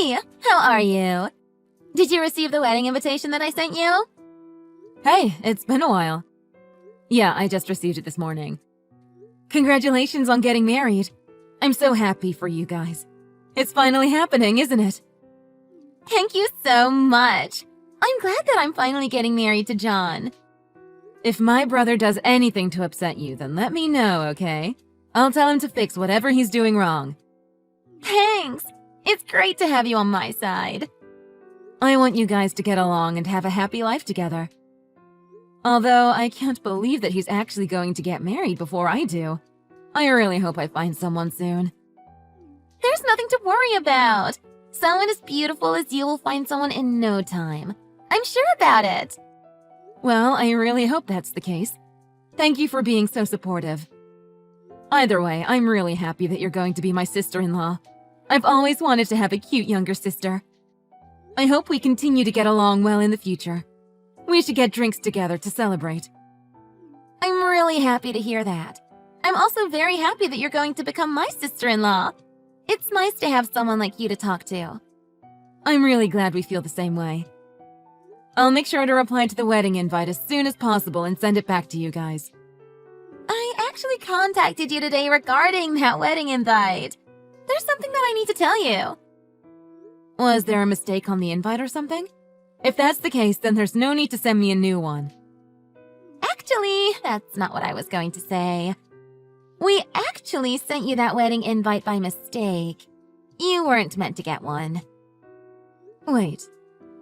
Hey, how are you? Did you receive the wedding invitation that I sent you? Hey, it's been a while. Yeah, I just received it this morning. Congratulations on getting married. I'm so happy for you guys. It's finally happening, isn't it? Thank you so much. I'm glad that I'm finally getting married to John. If my brother does anything to upset you, then let me know, okay? I'll tell him to fix whatever he's doing wrong. Thanks. It's great to have you on my side. I want you guys to get along and have a happy life together. Although I can't believe that he's actually going to get married before I do. I really hope I find someone soon. There's nothing to worry about. Someone as beautiful as you will find someone in no time. I'm sure about it. Well, I really hope that's the case. Thank you for being so supportive. Either way, I'm really happy that you're going to be my sister-in-law. I've always wanted to have a cute younger sister. I hope we continue to get along well in the future. We should get drinks together to celebrate. I'm really happy to hear that. I'm also very happy that you're going to become my sister-in-law. It's nice to have someone like you to talk to. I'm really glad we feel the same way. I'll make sure to reply to the wedding invite as soon as possible and send it back to you guys. I actually contacted you today regarding that wedding invite. There's something that I need to tell you. Was there a mistake on the invite or something? If that's the case, then there's no need to send me a new one. Actually, that's not what I was going to say. We actually sent you that wedding invite by mistake. You weren't meant to get one. Wait,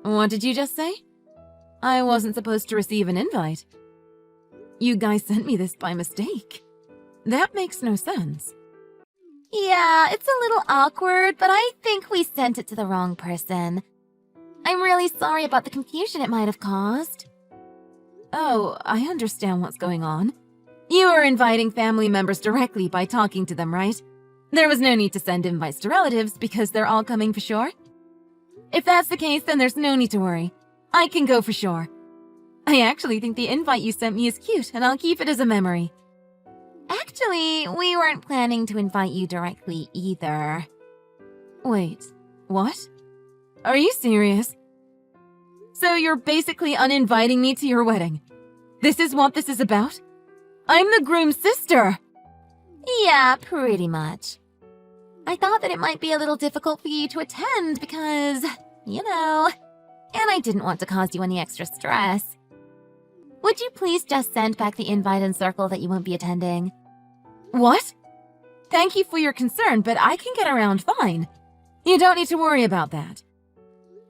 what did you just say? I wasn't supposed to receive an invite. You guys sent me this by mistake. That makes no sense. Yeah, it's a little awkward, but I think we sent it to the wrong person. I'm really sorry about the confusion it might have caused. Oh, I understand what's going on. You were inviting family members directly by talking to them, right? There was no need to send invites to relatives because they're all coming for sure. If that's the case, then there's no need to worry. I can go for sure. I actually think the invite you sent me is cute, and I'll keep it as a memory. Actually, we weren't planning to invite you directly either. Wait, what? Are you serious? So you're basically uninviting me to your wedding? This is what this is about? I'm the groom's sister! Yeah, pretty much. I thought that it might be a little difficult for you to attend because, you know, and I didn't want to cause you any extra stress. Would you please just send back the invite and circle that you won't be attending? What? Thank you for your concern, but I can get around fine. You don't need to worry about that.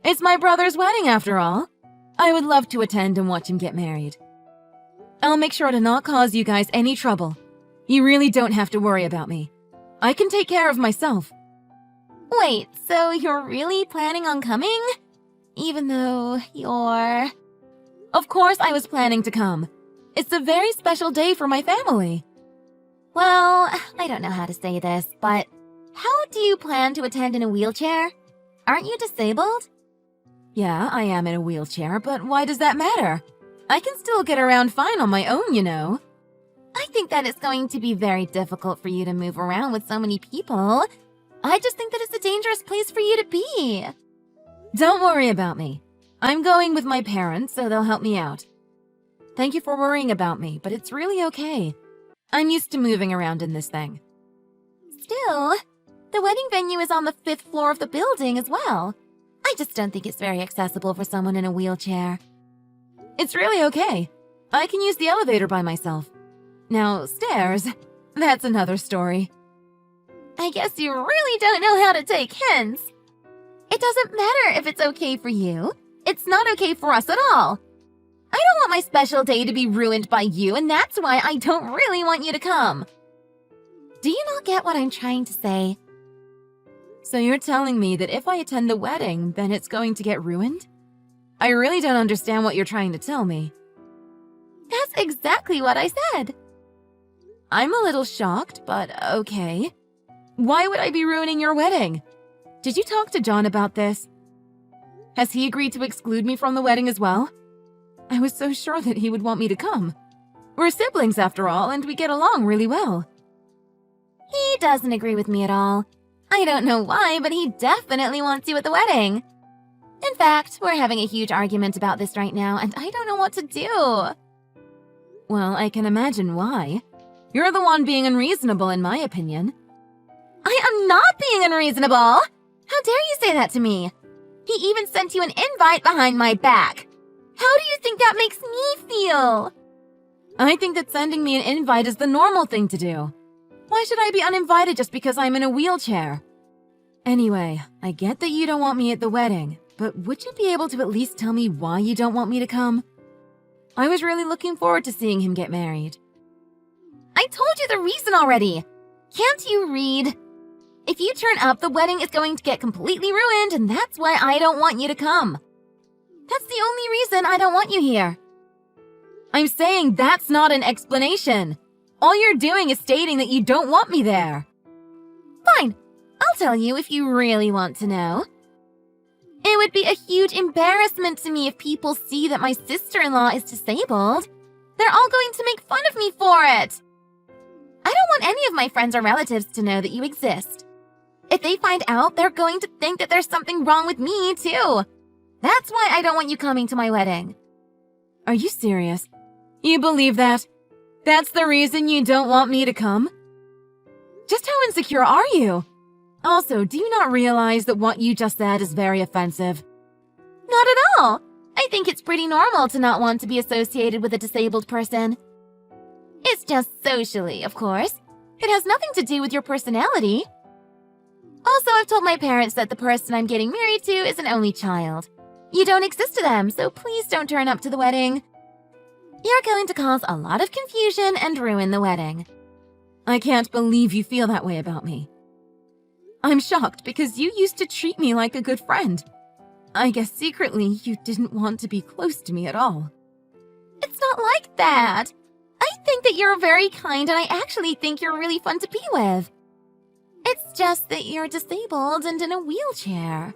It's my brother's wedding after all. I would love to attend and watch him get married. I'll make sure to not cause you guys any trouble. You really don't have to worry about me. I can take care of myself. Wait, so you're really planning on coming? Even though you're... Of course I was planning to come. It's a very special day for my family. Well, I don't know how to say this, but how do you plan to attend in a wheelchair? Aren't you disabled? Yeah, I am in a wheelchair, but why does that matter? I can still get around fine on my own, you know. I think that it's going to be very difficult for you to move around with so many people. I just think that it's a dangerous place for you to be. Don't worry about me. I'm going with my parents, so they'll help me out. Thank you for worrying about me, but it's really okay. I'm used to moving around in this thing. Still, the wedding venue is on the 5th floor of the building as well. I just don't think it's very accessible for someone in a wheelchair. It's really okay. I can use the elevator by myself. Now, stairs, that's another story. I guess you really don't know how to take hints. It doesn't matter if it's okay for you. It's not okay for us at all. I don't want my special day to be ruined by you, and that's why I don't really want you to come. Do you not get what I'm trying to say? So you're telling me that if I attend the wedding, then it's going to get ruined? I really don't understand what you're trying to tell me. That's exactly what I said. I'm a little shocked, but okay. Why would I be ruining your wedding? Did you talk to John about this? Has he agreed to exclude me from the wedding as well? I was so sure that he would want me to come. We're siblings after all, and we get along really well. He doesn't agree with me at all. I don't know why, but he definitely wants you at the wedding. In fact, we're having a huge argument about this right now, and I don't know what to do. Well, I can imagine why. You're the one being unreasonable, in my opinion. I am not being unreasonable! How dare you say that to me? He even sent you an invite behind my back. How do you think that makes me feel? I think that sending me an invite is the normal thing to do. Why should I be uninvited just because I'm in a wheelchair? Anyway, I get that you don't want me at the wedding, but would you be able to at least tell me why you don't want me to come? I was really looking forward to seeing him get married. I told you the reason already. Can't you read? If you turn up, the wedding is going to get completely ruined, and that's why I don't want you to come. That's the only reason I don't want you here. I'm saying that's not an explanation. All you're doing is stating that you don't want me there. Fine. I'll tell you if you really want to know. It would be a huge embarrassment to me if people see that my sister-in-law is disabled. They're all going to make fun of me for it. I don't want any of my friends or relatives to know that you exist. If they find out, they're going to think that there's something wrong with me, too. That's why I don't want you coming to my wedding. Are you serious? You believe that? That's the reason you don't want me to come? Just how insecure are you? Also, do you not realize that what you just said is very offensive? Not at all. I think it's pretty normal to not want to be associated with a disabled person. It's just socially, of course. It has nothing to do with your personality. Also, I've told my parents that the person I'm getting married to is an only child. You don't exist to them, so please don't turn up to the wedding. You're going to cause a lot of confusion and ruin the wedding. I can't believe you feel that way about me. I'm shocked because you used to treat me like a good friend. I guess secretly you didn't want to be close to me at all. It's not like that. I think that you're very kind and I actually think you're really fun to be with. It's just that you're disabled and in a wheelchair.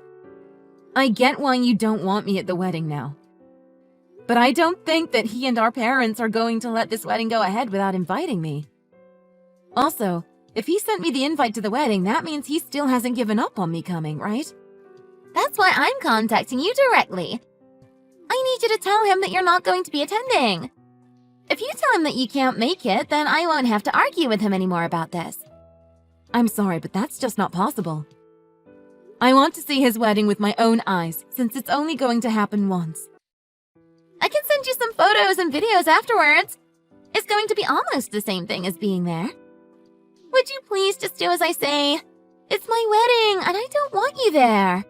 I get why you don't want me at the wedding now. But I don't think that he and our parents are going to let this wedding go ahead without inviting me. Also, if he sent me the invite to the wedding, that means he still hasn't given up on me coming, right? That's why I'm contacting you directly. I need you to tell him that you're not going to be attending. If you tell him that you can't make it, then I won't have to argue with him anymore about this. I'm sorry, but that's just not possible. I want to see his wedding with my own eyes, since it's only going to happen once. I can send you some photos and videos afterwards. It's going to be almost the same thing as being there. Would you please just do as I say? It's my wedding, and I don't want you there.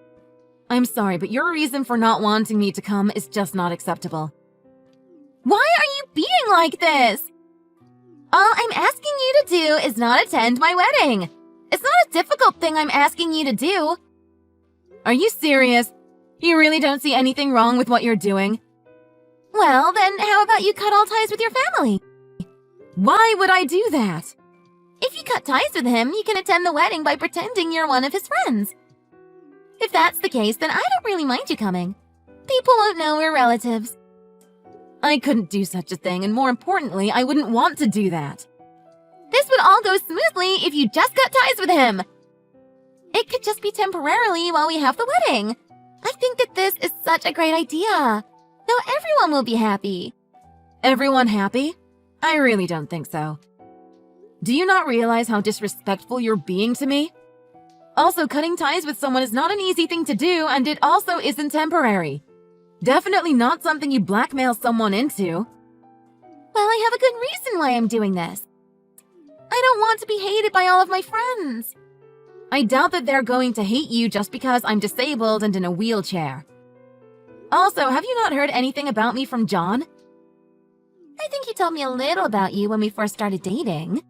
I'm sorry, but your reason for not wanting me to come is just not acceptable. Why are you being like this? All I'm asking you to do is not attend my wedding. It's not a difficult thing I'm asking you to do. Are you serious? You really don't see anything wrong with what you're doing? Well, then how about you cut all ties with your family? Why would I do that? If you cut ties with him, you can attend the wedding by pretending you're one of his friends. If that's the case, then I don't really mind you coming. People won't know we're relatives. I couldn't do such a thing, and more importantly, I wouldn't want to do that. This would all go smoothly if you just cut ties with him. It could just be temporarily while we have the wedding. I think that this is such a great idea. Now everyone will be happy. Everyone happy? I really don't think so. Do you not realize how disrespectful you're being to me? Also, cutting ties with someone is not an easy thing to do, and it also isn't temporary. Definitely not something you blackmail someone into. Well, I have a good reason why I'm doing this. I don't want to be hated by all of my friends. I doubt that they're going to hate you just because I'm disabled and in a wheelchair. Also, have you not heard anything about me from John? I think he told me a little about you when we first started dating.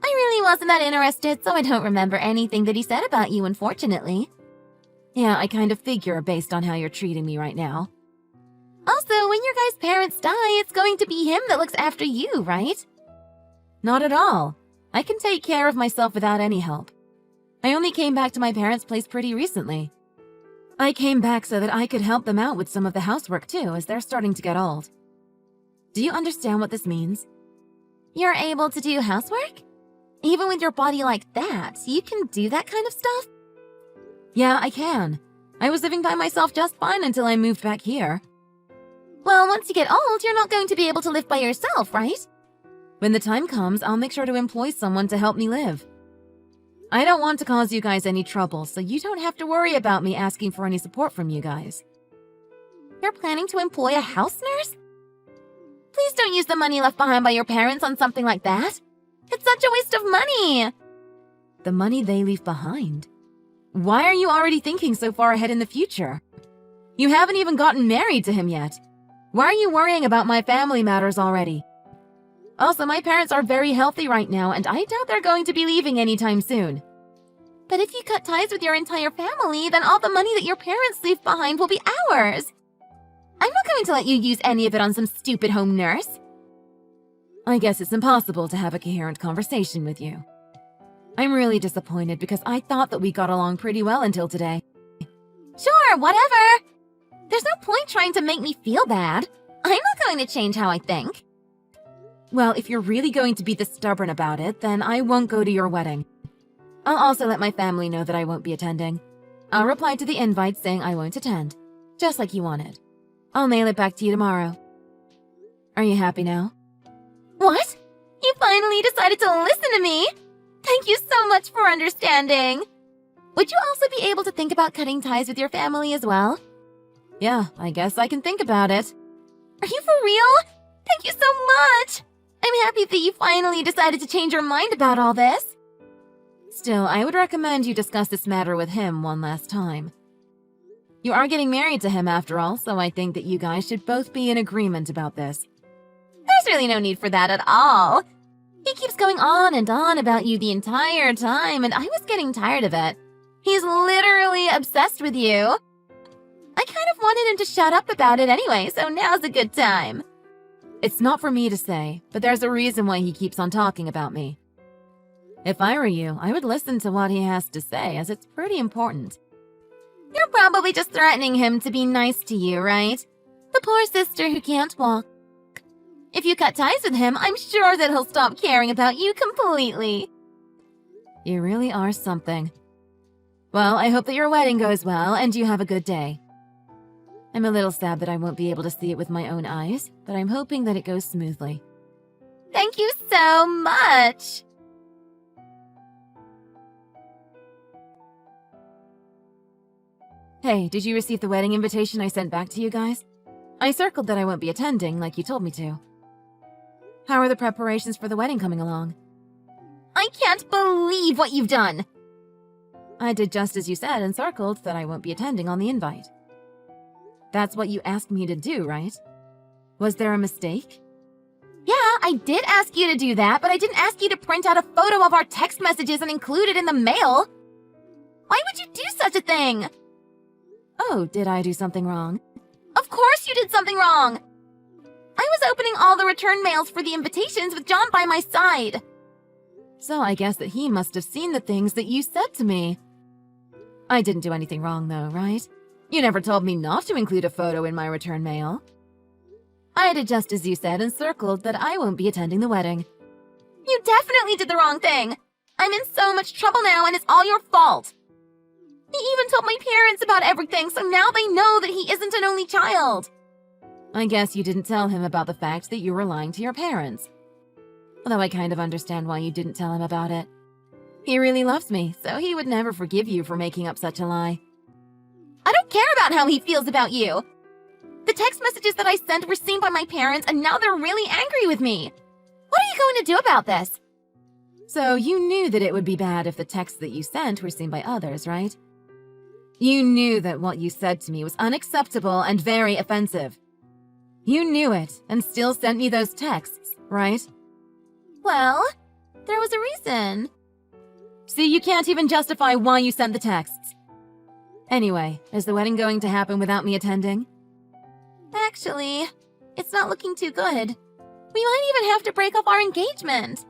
I really wasn't that interested, so I don't remember anything that he said about you, unfortunately. Yeah, I kind of figure based on how you're treating me right now. Also, when your guys' parents die, it's going to be him that looks after you, right? Not at all. I can take care of myself without any help. I only came back to my parents' place pretty recently. I came back so that I could help them out with some of the housework too, as they're starting to get old. Do you understand what this means? You're able to do housework? Even with your body like that, you can do that kind of stuff? Yeah, I can. I was living by myself just fine until I moved back here. Well, once you get old, you're not going to be able to live by yourself, right? When the time comes, I'll make sure to employ someone to help me live. I don't want to cause you guys any trouble, so you don't have to worry about me asking for any support from you guys. You're planning to employ a house nurse? Please don't use the money left behind by your parents on something like that. It's such a waste of money. The money they leave behind? Why are you already thinking so far ahead in the future? You haven't even gotten married to him yet. Why are you worrying about my family matters already? Also, my parents are very healthy right now, and I doubt they're going to be leaving anytime soon. But if you cut ties with your entire family, then all the money that your parents leave behind will be ours. I'm not going to let you use any of it on some stupid home nurse. I guess it's impossible to have a coherent conversation with you. I'm really disappointed because I thought that we got along pretty well until today. Sure, whatever. There's no point trying to make me feel bad. I'm not going to change how I think. Well, if you're really going to be this stubborn about it, then I won't go to your wedding. I'll also let my family know that I won't be attending. I'll reply to the invite saying I won't attend, just like you wanted. I'll mail it back to you tomorrow. Are you happy now? What? You finally decided to listen to me? Thank you so much for understanding. Would you also be able to think about cutting ties with your family as well? Yeah, I guess I can think about it. Are you for real? Thank you so much. I'm happy that you finally decided to change your mind about all this. Still, I would recommend you discuss this matter with him one last time. You are getting married to him after all, so I think that you guys should both be in agreement about this. There's really no need for that at all. He keeps going on and on about you the entire time, and I was getting tired of it. He's literally obsessed with you. I kind of wanted him to shut up about it anyway, so now's a good time. It's not for me to say, but there's a reason why he keeps on talking about me. If I were you, I would listen to what he has to say, as it's pretty important. You're probably just threatening him to be nice to you, right? The poor sister who can't walk. If you cut ties with him, I'm sure that he'll stop caring about you completely. You really are something. Well, I hope that your wedding goes well and you have a good day. I'm a little sad that I won't be able to see it with my own eyes, but I'm hoping that it goes smoothly. Thank you so much! Hey, did you receive the wedding invitation I sent back to you guys? I circled that I won't be attending like you told me to. How are the preparations for the wedding coming along? I can't believe what you've done! I did just as you said and circled that I won't be attending on the invite. That's what you asked me to do, right? Was there a mistake? Yeah, I did ask you to do that, but I didn't ask you to print out a photo of our text messages and include it in the mail. Why would you do such a thing? Oh, did I do something wrong? Of course you did something wrong! I was opening all the return mails for the invitations with John by my side. So I guess that he must have seen the things that you said to me. I didn't do anything wrong though, right? You never told me not to include a photo in my return mail. I did just as you said and circled that I won't be attending the wedding. You definitely did the wrong thing! I'm in so much trouble now and it's all your fault! He even told my parents about everything, so now they know that he isn't an only child. I guess you didn't tell him about the fact that you were lying to your parents. Although I kind of understand why you didn't tell him about it. He really loves me, so he would never forgive you for making up such a lie. I don't care about how he feels about you. The text messages that I sent were seen by my parents, and now they're really angry with me. What are you going to do about this? So you knew that it would be bad if the texts that you sent were seen by others, right? You knew that what you said to me was unacceptable and very offensive. You knew it and still sent me those texts, right? Well, there was a reason. See, you can't even justify why you sent the texts. Anyway, is the wedding going to happen without me attending? Actually, it's not looking too good. We might even have to break off our engagement.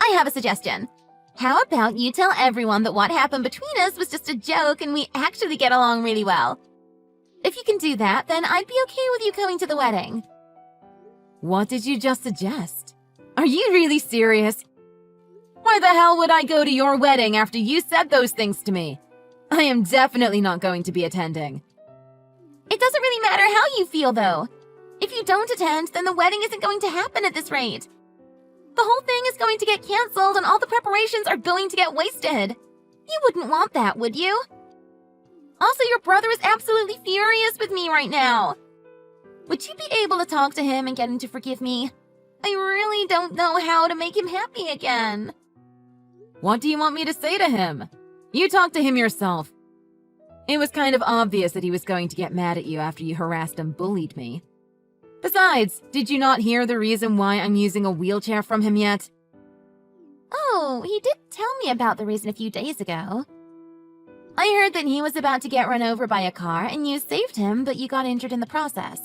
I have a suggestion. How about you tell everyone that what happened between us was just a joke and we actually get along really well? If you can do that, then I'd be okay with you going to the wedding. What did you just suggest? Are you really serious? Why the hell would I go to your wedding after you said those things to me? I am definitely not going to be attending. It doesn't really matter how you feel, though. If you don't attend, then the wedding isn't going to happen at this rate. The whole thing is going to get canceled and all the preparations are going to get wasted. You wouldn't want that, would you? Also, your brother is absolutely furious with me right now. Would you be able to talk to him and get him to forgive me? I really don't know how to make him happy again. What do you want me to say to him? You talk to him yourself. It was kind of obvious that he was going to get mad at you after you harassed and bullied me. Besides, did you not hear the reason why I'm using a wheelchair from him yet? Oh, he did tell me about the reason a few days ago. I heard that he was about to get run over by a car and you saved him, but you got injured in the process.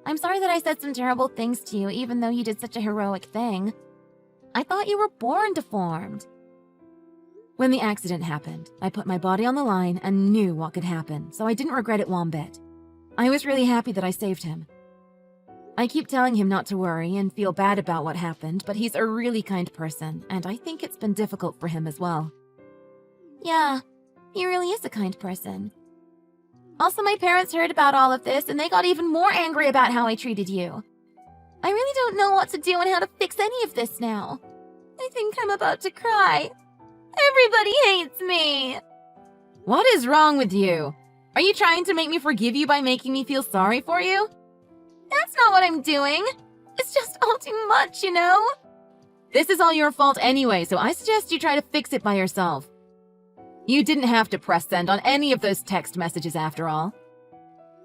I'm sorry that I said some terrible things to you, even though you did such a heroic thing. I thought you were born deformed. When the accident happened, I put my body on the line and knew what could happen, so I didn't regret it one bit. I was really happy that I saved him. I keep telling him not to worry and feel bad about what happened, but he's a really kind person, and I think it's been difficult for him as well. Yeah, he really is a kind person. Also, my parents heard about all of this, and they got even more angry about how I treated you. I really don't know what to do and how to fix any of this now. I think I'm about to cry. Everybody hates me. What is wrong with you? Are you trying to make me forgive you by making me feel sorry for you? That's not what I'm doing. It's just all too much, you know? This is all your fault anyway, so I suggest you try to fix it by yourself. You didn't have to press send on any of those text messages after all.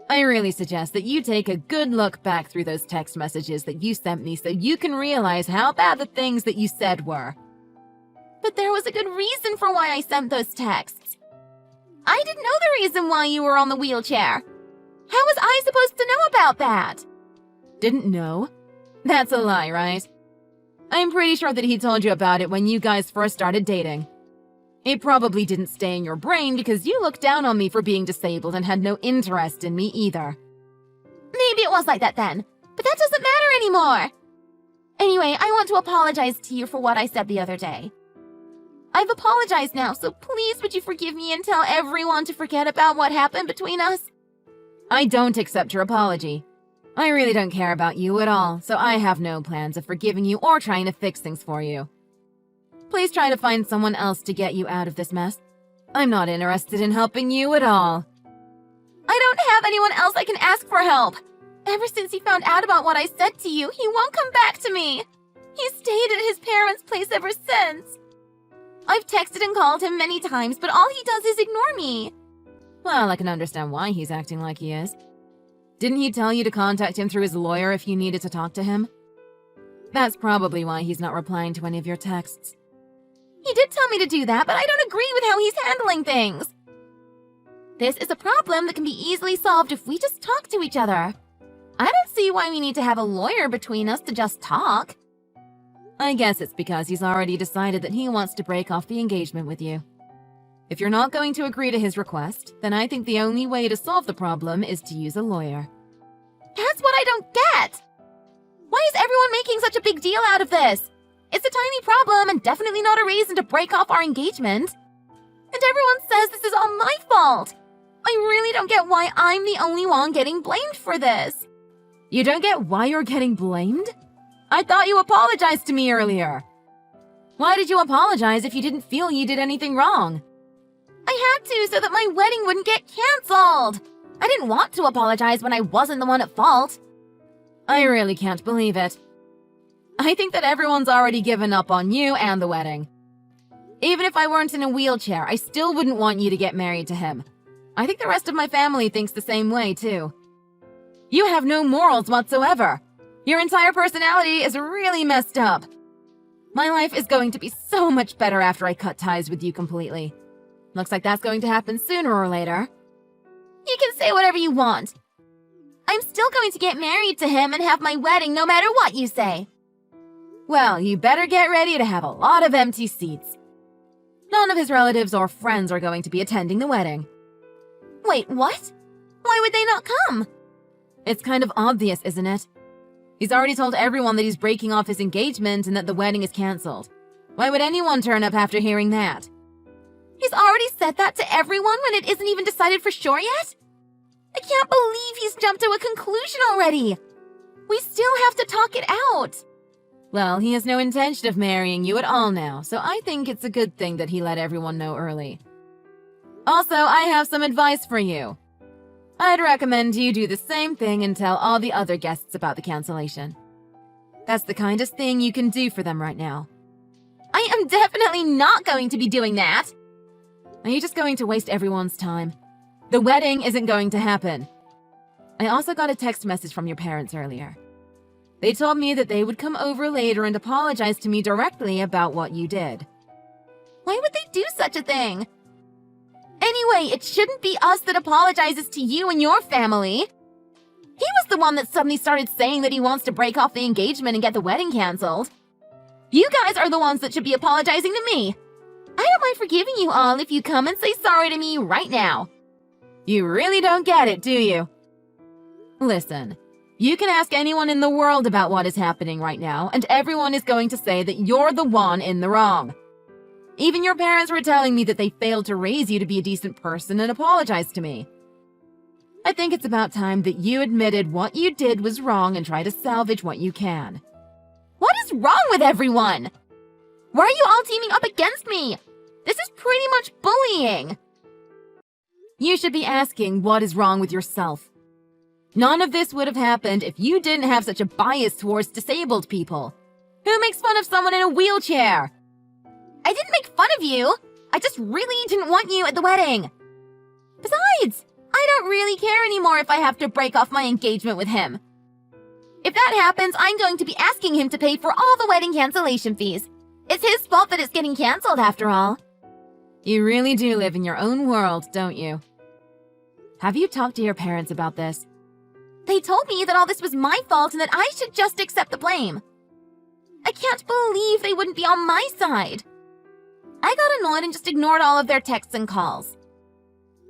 I really suggest that you take a good look back through those text messages that you sent me so you can realize how bad the things that you said were. But there was a good reason for why I sent those texts. I didn't know the reason why you were on the wheelchair. How was I supposed to know about that? Didn't know? That's a lie, right? I'm pretty sure that he told you about it when you guys first started dating. It probably didn't stay in your brain because you looked down on me for being disabled and had no interest in me either. Maybe it was like that then, but that doesn't matter anymore. Anyway, I want to apologize to you for what I said the other day. I've apologized now, so please would you forgive me and tell everyone to forget about what happened between us? I don't accept your apology. I really don't care about you at all, so I have no plans of forgiving you or trying to fix things for you. Please try to find someone else to get you out of this mess. I'm not interested in helping you at all. I don't have anyone else I can ask for help. Ever since he found out about what I said to you, he won't come back to me. He stayed at his parents' place ever since. I've texted and called him many times, but all he does is ignore me. Well, I can understand why he's acting like he is. Didn't he tell you to contact him through his lawyer if you needed to talk to him? That's probably why he's not replying to any of your texts. He did tell me to do that, but I don't agree with how he's handling things. This is a problem that can be easily solved if we just talk to each other. I don't see why we need to have a lawyer between us to just talk. I guess it's because he's already decided that he wants to break off the engagement with you. If you're not going to agree to his request, then I think the only way to solve the problem is to use a lawyer. That's what I don't get! Why is everyone making such a big deal out of this? It's a tiny problem and definitely not a reason to break off our engagement. And everyone says this is all my fault. I really don't get why I'm the only one getting blamed for this. You don't get why you're getting blamed? I thought you apologized to me earlier. Why did you apologize if you didn't feel you did anything wrong? I had to so that my wedding wouldn't get canceled. I didn't want to apologize when I wasn't the one at fault. I really can't believe it. I think that everyone's already given up on you and the wedding. Even if I weren't in a wheelchair, I still wouldn't want you to get married to him. I think the rest of my family thinks the same way, too. You have no morals whatsoever. Your entire personality is really messed up. My life is going to be so much better after I cut ties with you completely. Looks like that's going to happen sooner or later. You can say whatever you want. I'm still going to get married to him and have my wedding no matter what you say. Well, you better get ready to have a lot of empty seats. None of his relatives or friends are going to be attending the wedding. Wait, what? Why would they not come? It's kind of obvious, isn't it? He's already told everyone that he's breaking off his engagement and that the wedding is cancelled. Why would anyone turn up after hearing that? He's already said that to everyone when it isn't even decided for sure yet? I can't believe he's jumped to a conclusion already. We still have to talk it out. Well, he has no intention of marrying you at all now, so I think it's a good thing that he let everyone know early. Also, I have some advice for you. I'd recommend you do the same thing and tell all the other guests about the cancellation. That's the kindest thing you can do for them right now. I am definitely not going to be doing that. Are you just going to waste everyone's time? The wedding isn't going to happen. I also got a text message from your parents earlier. They told me that they would come over later and apologize to me directly about what you did. Why would they do such a thing? Anyway, it shouldn't be us that apologizes to you and your family. He was the one that suddenly started saying that he wants to break off the engagement and get the wedding canceled. You guys are the ones that should be apologizing to me. I don't mind forgiving you all if you come and say sorry to me right now. You really don't get it, do you? Listen, you can ask anyone in the world about what is happening right now, and everyone is going to say that you're the one in the wrong. Even your parents were telling me that they failed to raise you to be a decent person and apologize to me. I think it's about time that you admitted what you did was wrong and try to salvage what you can. What is wrong with everyone? Why are you all teaming up against me? This is pretty much bullying. You should be asking what is wrong with yourself. None of this would have happened if you didn't have such a bias towards disabled people. Who makes fun of someone in a wheelchair? I didn't make fun of you. I just really didn't want you at the wedding. Besides, I don't really care anymore if I have to break off my engagement with him. If that happens, I'm going to be asking him to pay for all the wedding cancellation fees. It's his fault that it's getting canceled after all. You really do live in your own world, don't you? Have you talked to your parents about this? They told me that all this was my fault and that I should just accept the blame. I can't believe they wouldn't be on my side. I got annoyed and just ignored all of their texts and calls.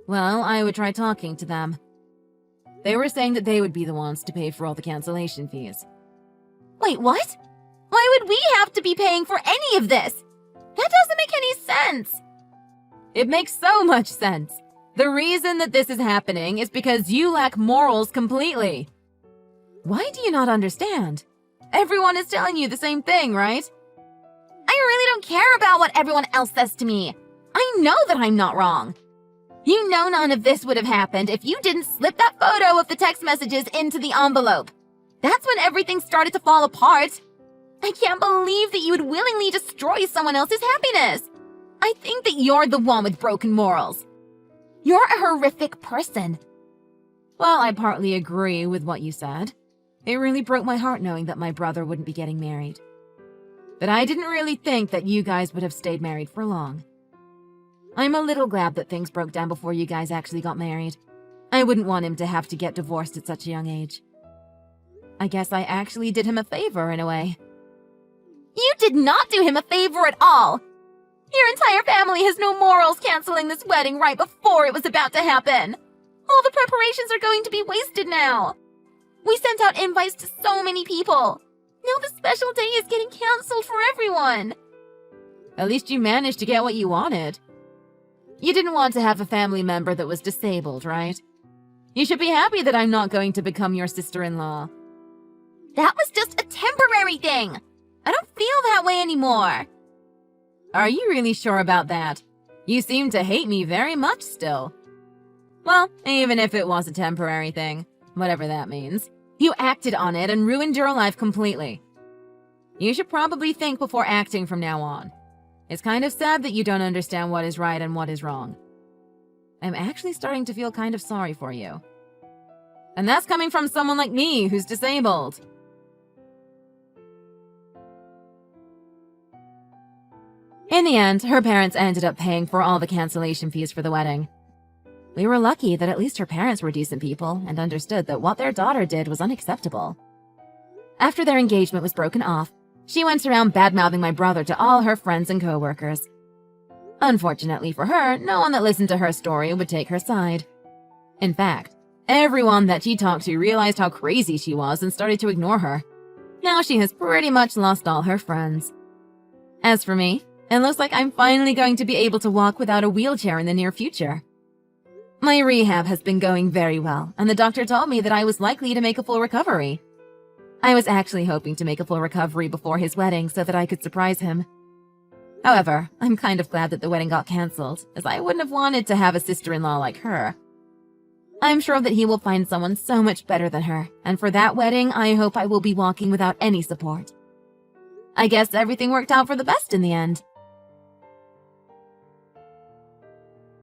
Well, I would try talking to them. They were saying that they would be the ones to pay for all the cancellation fees. Wait, what? Why would we have to be paying for any of this? That doesn't make any sense. It makes so much sense. The reason that this is happening is because you lack morals completely. Why do you not understand? Everyone is telling you the same thing, right? I really don't care about what everyone else says to me. I know that I'm not wrong. You know none of this would have happened if you didn't slip that photo of the text messages into the envelope. That's when everything started to fall apart. I can't believe that you would willingly destroy someone else's happiness. I think that you're the one with broken morals. You're a horrific person. Well, I partly agree with what you said. It really broke my heart knowing that my brother wouldn't be getting married. But I didn't really think that you guys would have stayed married for long. I'm a little glad that things broke down before you guys actually got married. I wouldn't want him to have to get divorced at such a young age. I guess I actually did him a favor in a way. You did not do him a favor at all. Your entire family has no morals canceling this wedding right before it was about to happen. All the preparations are going to be wasted now. We sent out invites to so many people. Now the special day is getting canceled for everyone. At least you managed to get what you wanted. You didn't want to have a family member that was disabled, right? You should be happy that I'm not going to become your sister-in-law. That was just a temporary thing. I don't feel that way anymore. Are you really sure about that? You seem to hate me very much still. Well, even if it was a temporary thing, whatever that means, you acted on it and ruined your life completely. You should probably think before acting from now on. It's kind of sad that you don't understand what is right and what is wrong. I'm actually starting to feel kind of sorry for you. And that's coming from someone like me who's disabled. In the end, her parents ended up paying for all the cancellation fees for the wedding. We were lucky that at least her parents were decent people and understood that what their daughter did was unacceptable. After their engagement was broken off, she went around bad-mouthing my brother to all her friends and co-workers. Unfortunately for her, no one that listened to her story would take her side. In fact, everyone that she talked to realized how crazy she was and started to ignore her. Now she has pretty much lost all her friends. As for me, it looks like I'm finally going to be able to walk without a wheelchair in the near future. My rehab has been going very well, and the doctor told me that I was likely to make a full recovery. I was actually hoping to make a full recovery before his wedding so that I could surprise him. However, I'm kind of glad that the wedding got cancelled, as I wouldn't have wanted to have a sister-in-law like her. I'm sure that he will find someone so much better than her, and for that wedding, I hope I will be walking without any support. I guess everything worked out for the best in the end.